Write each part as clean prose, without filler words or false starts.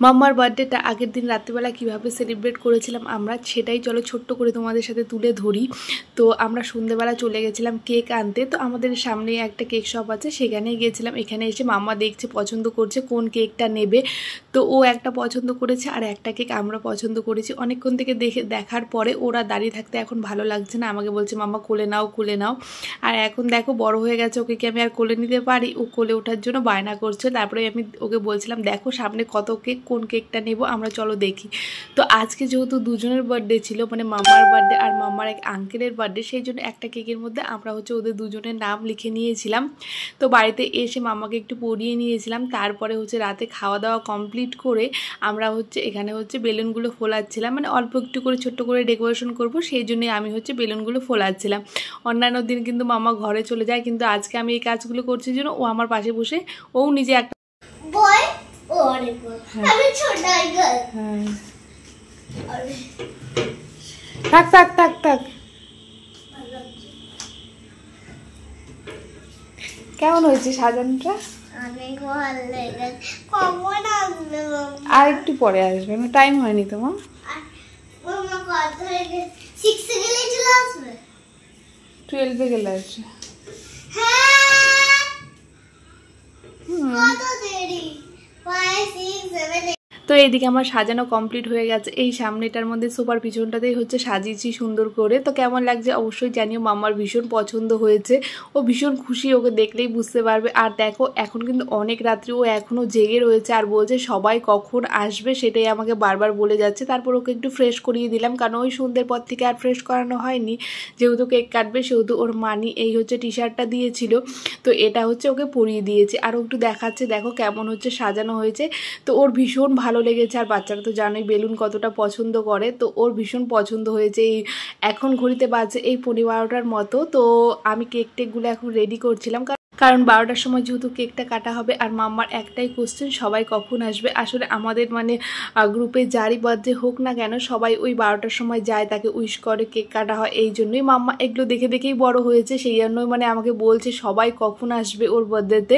মাম্মার বার্থডেটা আগের দিন রাত্রিবেলা কীভাবে সেলিব্রেট করেছিলাম আমরা সেটাই চলো ছোট্ট করে তোমাদের সাথে তুলে ধরি। তো আমরা সন্ধ্যেবেলা চলে গেছিলাম কেক আনতে। তো আমাদের সামনে একটা কেক শপ আছে, সেখানেই গিয়েছিলাম। এখানে এসে মাম্মা দেখছে, পছন্দ করছে কোন কেকটা নেবে। তো ও একটা পছন্দ করেছে আর একটা কেক আমরা পছন্দ করেছি। অনেকক্ষণ থেকে দেখার পরে ওরা দাঁড়িয়ে থাকতে এখন ভালো লাগছে না, আমাকে বলছে মাম্মা কোলে নাও কোলে নাও। আর এখন দেখো বড় হয়ে গেছে, ওকে কি আমি আর কোলে নিতে পারি? ও কোলে ওঠার জন্য বায়না করছে। তারপরে আমি ওকে বলছিলাম দেখো সামনে কত কেক, কোন কেকটা নেব আমরা, চলো দেখি। তো আজকে যেহেতু দুজনের বার্থডে ছিল, মানে মাম্মার বার্থডে আর মাম্মার এক আঙ্কেলের বার্থডে, সেই জন্য একটা কেকের মধ্যে আমরা হচ্ছে ওদের দুজনের নাম লিখে নিয়েছিলাম। তো বাড়িতে এসে মাম্মাকে একটু পরিয়ে নিয়েছিলাম। তারপরে হচ্ছে রাতে খাওয়া দাওয়া কমপ্লিট করে আমরা হচ্ছে এখানে হচ্ছে বেলুনগুলো ফোলাচ্ছিলাম, মানে অল্প একটু করে ছোট্ট করে ডেকোরেশন করব, সেই জন্যই আমি হচ্ছে বেলুনগুলো ফোলাচ্ছিলাম। অন্যান্য দিন কিন্তু মাম্মা ঘরে চলে যায়, কিন্তু আজকে আমি এই কাজগুলো করছি জন্য ও আমার পাশে বসে, ও নিজে একটা বয় ও অনেক বড়, আমি ছোট গার্ল। হ্যাঁ থাক থাক থাক থাক। কেমন হয়েছে সাজানোটা? অনেক ভালো লেগেছে। কখন আসবে মাম্মা? আর একটু পরে আসবে, না টাইম হয়নি তোমার? মাম্মা কত হয়ে গেছে? 6 এ গেলেই চলে আসবে? 12 এ গেলে আসবে। হ্যাঁ কত দেরি? 5 6 7 8। তো এইদিকে আমার সাজানো কমপ্লিট হয়ে গেছে। এই সামনেটার মধ্যে সোফার পিছনটাতেই হচ্ছে সাজিয়েছি সুন্দর করে। তো কেমন লাগছে অবশ্যই জানিও। মাম্মার ভীষণ পছন্দ হয়েছে, ও ভীষণ খুশি, ওকে দেখলেই বুঝতে পারবে। আর দেখো এখন কিন্তু অনেক রাত্রি, ও এখনও জেগে রয়েছে আর বলছে সবাই কখন আসবে সেটাই আমাকে বারবার বলে যাচ্ছে। তারপর ওকে একটু ফ্রেশ করিয়ে দিলাম, কারণ ওই সন্ধ্যের পর থেকে আর ফ্রেশ করানো হয়নি। যেহেতু কেক কাটবে সেহেতু ওর মানি এই হচ্ছে টি শার্টটা দিয়েছিল, তো এটা হচ্ছে ওকে পরিয়ে দিয়েছে। আর ও একটু দেখাচ্ছে দেখো কেমন হচ্ছে সাজানো হয়েছে। তো ওর ভীষণ ভালো লেগেছে। আর বাচ্চারা তো জানোই বেলুন কতটা পছন্দ করে, তো ওর ভীষণ পছন্দ হয়েছে। এই এখন ঘড়িতে বাজে এই 12:30টার মতো। তো আমি কেক টেকগুলো এখন রেডি করছিলাম, কারণ 12টার সময় যেহেতু কেকটা কাটা হবে। আর মাম্মার একটাই কোশ্চেন, সবাই কখন আসবে। আসলে আমাদের মানে গ্রুপে যারই বার্থডে হোক না কেন, সবাই ওই 12টার সময় যায়, তাকে উইশ করে, কেক কাটা হয়। এই জন্যই মাম্মা এগুলো দেখে দেখেই বড় হয়েছে, সেই জন্যই মানে আমাকে বলছে সবাই কখন আসবে ওর বার্থডেতে।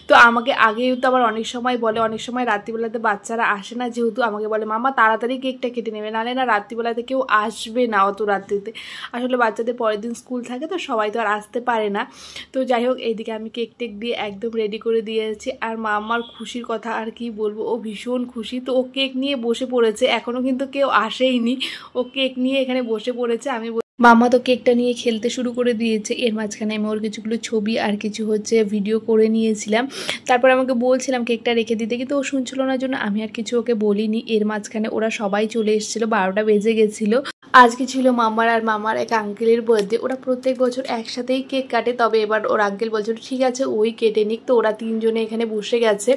তো আমাকে আগেও তো আবার অনেক সময় বলে, অনেক সময় রাত্রিবেলাতে বাচ্চারা আসে না, যেহেতু আমাকে বলে মাম্মা তাড়াতাড়ি কেকটা কেটে নেবে, নাহলে না রাত্রিবেলাতে কেউ আসবে না অত রাত্রিতে। আসলে বাচ্চাদের পরের দিন স্কুল থাকে, তো সবাই তো আর আসতে পারে না। তো যাই হোক এইদিকে আমি কেক টেক দিয়ে একদম রেডি করে দিয়েছি। আর মাম্মার খুশির কথা আর কি বলবো, ও ভীষণ খুশি। তো ও কেক নিয়ে বসে পড়েছে, এখনও কিন্তু কেউ আসেইনি, ও কেক নিয়ে এখানে বসে পড়েছে। আমি মাম্মা তো কেকটা নিয়ে খেলতে শুরু করে দিয়েছে। এর মাঝখানে আমি ওর কিছুগুলো ছবি আর কিছু হচ্ছে ভিডিও করে নিয়েছিলাম। তারপর আমাকে বলছিলাম কেকটা রেখে দিতে, কিন্তু ও শুনছিল না জন্য আমি আর কিছু ওকে বলিনি। এর মাঝখানে ওরা সবাই চলে এসেছিলো, 12টা বেজে গেছিলো। আজকে ছিল মাম্মার আর মামার এক আঙ্কেলের বার্থডে। ওরা প্রত্যেক বছর একসাথেই কেক কাটে, তবে এবার ওর আঙ্কেল বলছিল ঠিক আছে ওই কেটে নিক। তো ওরা তিনজনে এখানে বসে গেছে।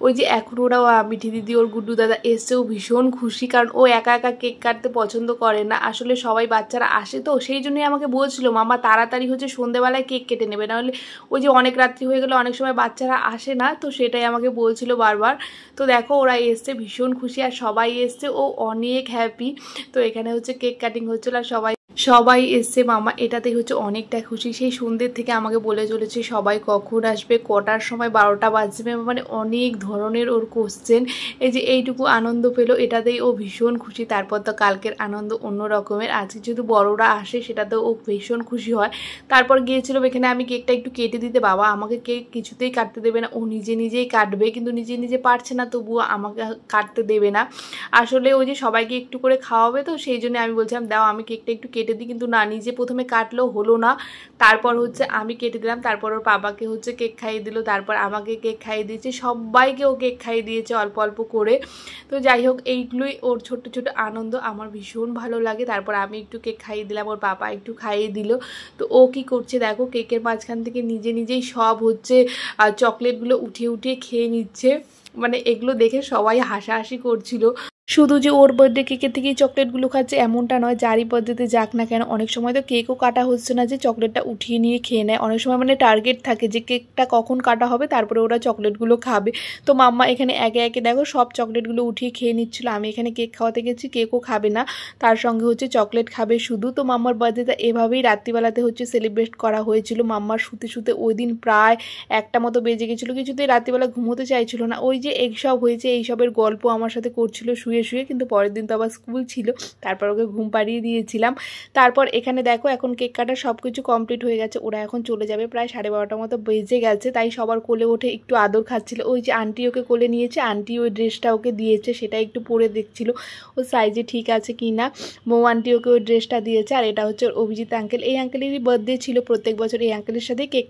ওই যে এখন ওরাও মিঠি দিদি, ওর গুড্ডু দাদা এসছে, ও ভীষণ খুশি, কারণ ও একা একা কেক কাটতে পছন্দ করে না। আসলে সবাই বাচ্চারা আসে, তো সেই জন্যই আমাকে বলছিল মামা তাড়াতাড়ি হচ্ছে সন্ধ্যেবেলায় কেক কেটে নেবে, নাহলে ওই যে অনেক রাত্রি হয়ে গেলে অনেক সময় বাচ্চারা আসে না। তো সেটাই আমাকে বলছিল বারবার। তো দেখো ওরা এসছে, ভীষণ খুশি, আর সবাই এসছে, ও অনেক হ্যাপি। তো এখানে হচ্ছে কেক কাটিং হচ্ছিল আর সবাই এসছে। মামা এটাতেই হচ্ছে অনেকটা খুশি। সেই সন্ধ্যের থেকে আমাকে বলে চলেছে সবাই কখন আসবে, কটার সময়, 12টা বাজবে, মানে অনেক ধরনের ওর কোশ্চেন। এই যে এইটুকু আনন্দ পেলো এটাতেই ও ভীষণ খুশি। তারপর তো কালকের আনন্দ অন্য রকমের। আজকে যেহেতু বড়রা আসে সেটাতেও ও ভীষণ খুশি হয়। তারপর গিয়েছিলাম এখানে আমি কেকটা একটু কেটে দিতে, বাবা আমাকে কেক কিছুতেই কাটতে দেবে না, ও নিজে নিজেই কাটবে, কিন্তু নিজে নিজে পারছে না, তবুও আমাকে কাটতে দেবে না। আসলে ওই যে সবাইকে একটু করে খাওয়াবে, তো সেই জন্য আমি বলছিলাম দাও আমি কেকটা একটু কেটে দিই, কিন্তু না, নিজে প্রথমে কাটলেও হলো না। তারপর হচ্ছে আমি কেটে দিলাম, তারপর ওর বাবাকে হচ্ছে কেক খাইয়ে দিল, তারপর আমাকে কেক খাইয়ে দিয়েছে, সবাইকে ও কেক খাইয়ে দিয়েছে অল্প অল্প করে। তো যাই হোক এইগুলোই ওর ছোট ছোট আনন্দ, আমার ভীষণ ভালো লাগে। তারপর আমি একটু কেক খাইয়ে দিলাম, ওর বাবা একটু খাইয়ে দিল। তো ও কি করছে দেখো, কেকের মাঝখান থেকে নিজে নিজেই সব হচ্ছে চকলেটগুলো উঠিয়ে উঠিয়ে খেয়ে নিচ্ছে। মানে এগুলো দেখে সবাই হাসাহাসি করছিল। শুধু যে ওর বার্থডে কেকের থেকেই চকলেটগুলো খাচ্ছে এমনটা নয়, যারই বার্থডেতে যাক না কেন অনেক সময় তো কেকও কাটা হচ্ছে না যে চকলেটটা উঠিয়ে নিয়ে খেয়ে নেয়, অনেক সময় মানে টার্গেট থাকে যে কেকটা কখন কাটা হবে তারপরে ওরা চকলেটগুলো খাবে। তো মাম্মা এখানে একে একে দেখো সব চকলেটগুলো উঠিয়ে খেয়ে নিচ্ছিল। আমি এখানে কেক খাওয়াতে গেছি, কেকও খাবে না, তার সঙ্গে হচ্ছে চকলেট খাবে শুধু। তো মাম্মার বার্থডেটা এভাবেই রাত্রিবেলাতে হচ্ছে সেলিব্রেট করা হয়েছিল। মাম্মার শুতে শুতে ওই দিন প্রায় 1টা মতো বেজে গেছিলো, কিছুতেই রাত্রিবেলা ঘুমোতে চাইছিল না। ওই যে এইসব হয়েছে এইসবের গল্প আমার সাথে করছিল শুয়ে শুয়ে, কিন্তু পরের দিন তো আবার স্কুল ছিল, তারপর ওকে ঘুম পাড়িয়ে দিয়েছিলাম। তারপর এখানে দেখো এখন কেক কাটা সব কিছু কমপ্লিট হয়ে গেছে, ওরা এখন চলে যাবে, প্রায় 12:30 মতো বেজে গেছে। তাই সবার কোলে উঠে একটু আদর খাচ্ছিল। ওই যে আন্টি ওকে কোলে নিয়েছে, আন্টি ওই ড্রেসটা ওকে দিয়েছে, সেটা একটু পরে দেখছিল ও সাইজে ঠিক আছে কি না। মৌ আন্টি ওকে ওই ড্রেসটা দিয়েছে। আর এটা হচ্ছে অভিজিৎ আঙ্কেল, এই আঙ্কেলেরই বার্থডে ছিল প্রত্যেক বছর, এই আঙ্কেলের সাথেই কেক